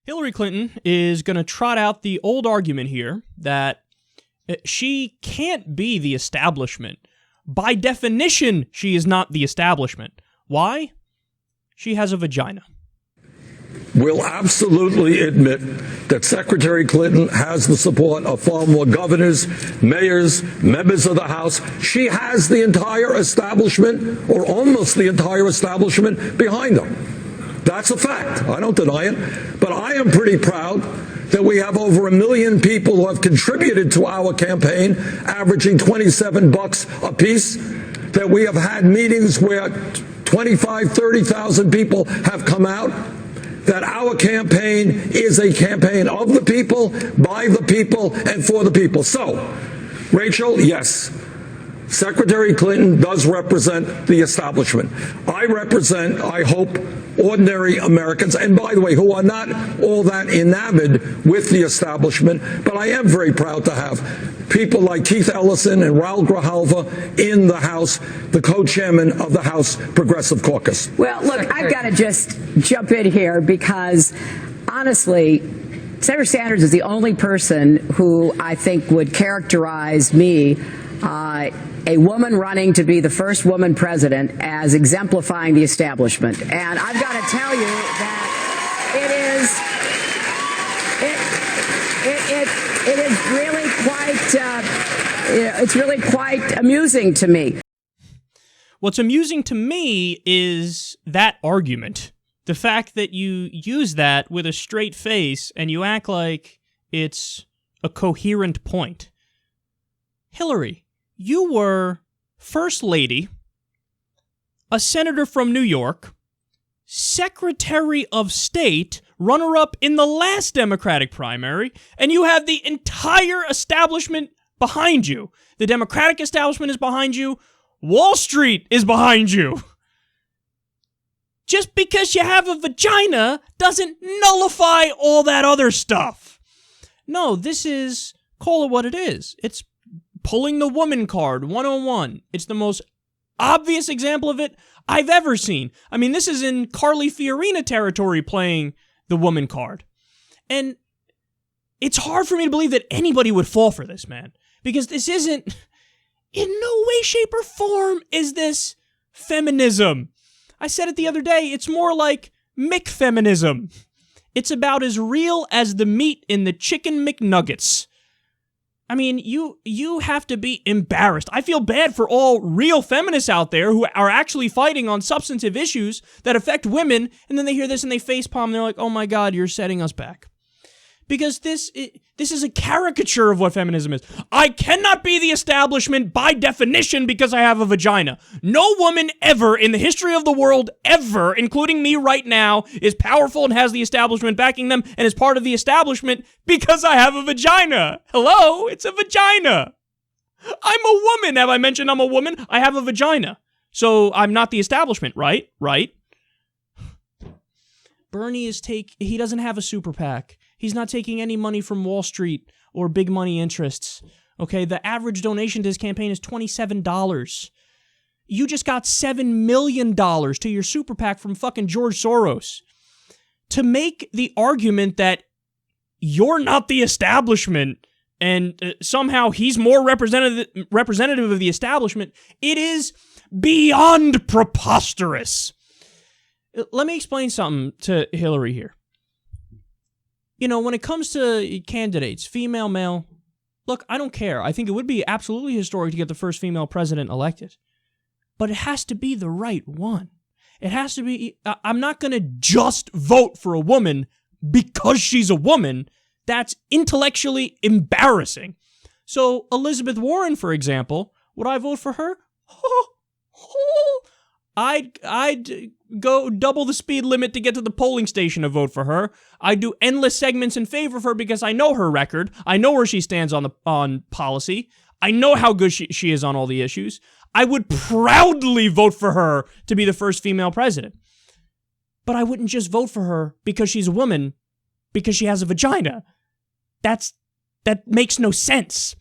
Hillary Clinton is going to trot out the old argument here that she can't be the establishment. By definition, she is not the establishment. Why? She has a vagina. Will absolutely admit that Secretary Clinton has the support of far more governors, mayors, members of the House. She has the entire establishment, or almost the entire establishment, behind her. That's a fact. I don't deny it. But I am pretty proud that we have over 1 million people who have contributed to our campaign, averaging $27 a piece, that we have had meetings where 25, 30,000 people have come out, that our campaign is a campaign of the people, by the people, and for the people. So, Rachel, yes, Secretary Clinton does represent the establishment. I represent, I hope, ordinary Americans, and by the way, who are not all that enamored with the establishment, but I am very proud to have people like Keith Ellison and Raul Grijalva in the House, the co-chairman of the House Progressive Caucus. Well, look, I've got to just jump in here because, honestly, Senator Sanders is the only person who I think would characterize me, a woman running to be the first woman president, as exemplifying the establishment. And I've got to tell you that it is really quite, it's really quite amusing to me. What's amusing to me is that argument. The fact that you use that with a straight face and you act like it's a coherent point. Hillary, you were First Lady, a senator from New York, Secretary of State, runner-up in the last Democratic primary, and you have the entire establishment behind you. The Democratic establishment is behind you. Wall Street is behind you. Just because you have a vagina doesn't nullify all that other stuff. No, this is, call it what it is. It's pulling the woman card 101. It's the most obvious example of it I've ever seen. I mean, this is in Carly Fiorina territory, playing the woman card. And it's hard for me to believe that anybody would fall for this, man. Because this isn't, in no way, shape, or form is this feminism. I said it the other day, it's more like McFeminism. It's about as real as the meat in the chicken McNuggets. I mean, you have to be embarrassed. I feel bad for all real feminists out there who are actually fighting on substantive issues that affect women, and then they hear this and they facepalm, and they're like, oh my God, you're setting us back. Because this is a caricature of what feminism is. I cannot be the establishment by definition because I have a vagina. No woman ever in the history of the world, ever, including me right now, is powerful and has the establishment backing them and is part of the establishment because I have a vagina. Hello? It's a vagina. I'm a woman. Have I mentioned I'm a woman? I have a vagina. So I'm not the establishment, right? Right? Bernie he doesn't have a super PAC. He's not taking any money from Wall Street or big money interests. Okay, the average donation to his campaign is $27. You just got $7 million to your super PAC from fucking George Soros. To make the argument that you're not the establishment and somehow he's more representative of the establishment, it is beyond preposterous. Let me explain something to Hillary here. You know, when it comes to candidates, female, male, look, I don't care. I think it would be absolutely historic to get the first female president elected. But it has to be the right one. It has to be, I'm not going to just vote for a woman because she's a woman. That's intellectually embarrassing. So Elizabeth Warren, for example, would I vote for her? I'd go double the speed limit to get to the polling station to vote for her. I'd do endless segments in favor of her because I know her record. I know where she stands on policy. I know how good she is on all the issues. I would proudly vote for her to be the first female president. But I wouldn't just vote for her because she's a woman, because she has a vagina. That makes no sense.